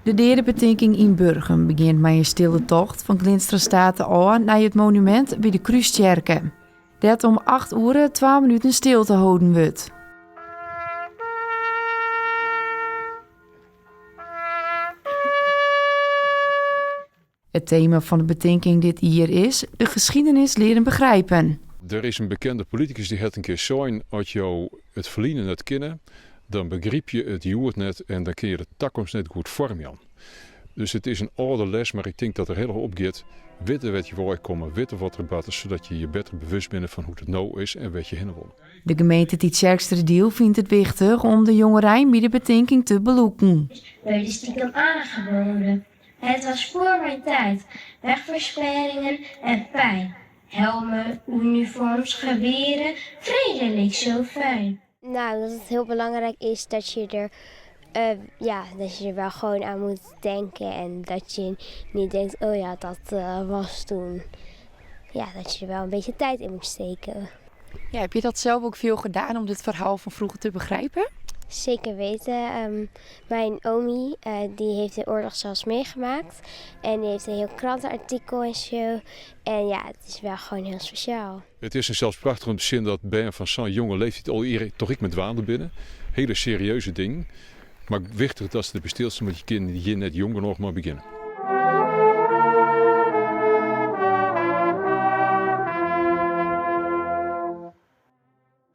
De derde betinking in Burgum begint met een stille tocht van Glinstrastaten aan naar het monument bij de Kruiskerken. Dat om 8 uur 12 minuten stil te houden wordt. Het thema van de betinking dit jaar is de geschiedenis leren begrijpen. Er is een bekende politicus die het een keer zei, als je het verliezen net kennen, dan begrijp je het joert net en dan kun je de toekomst net goed vormen. Dus het is een oude les, maar ik denk dat er heel erg op gaat. Weten wat je voorkomen, weten wat er gebeurt, zodat je je beter bewust bent van hoe het nou is en wat je heen wil. De gemeente Tietjerksterdiel vindt het wichtig om de jongerij bij de betinking te beloeken. Werden stiekem aangeboden. Het was voor mijn tijd. Wegversperringen en pijn. Helmen, uniforms, geweren, vrede leek zo fijn. Nou, dat het heel belangrijk is dat je er wel gewoon aan moet denken. En dat je niet denkt, oh ja, dat was toen. Ja, dat je er wel een beetje tijd in moet steken. Ja, heb je dat zelf ook veel gedaan om dit verhaal van vroeger te begrijpen? Zeker weten. Mijn omi die heeft de oorlog zelfs meegemaakt. En die heeft een heel krantenartikel en zo. En ja, het is wel gewoon heel speciaal. Het is zelfs prachtig om te zien dat bij van zo'n jonge leeftijd al hier toch ik met waanden binnen. Hele serieuze dingen. Maar wichtig dat ze de bestilstaan met je kinderen die hier net jonger nog maar beginnen.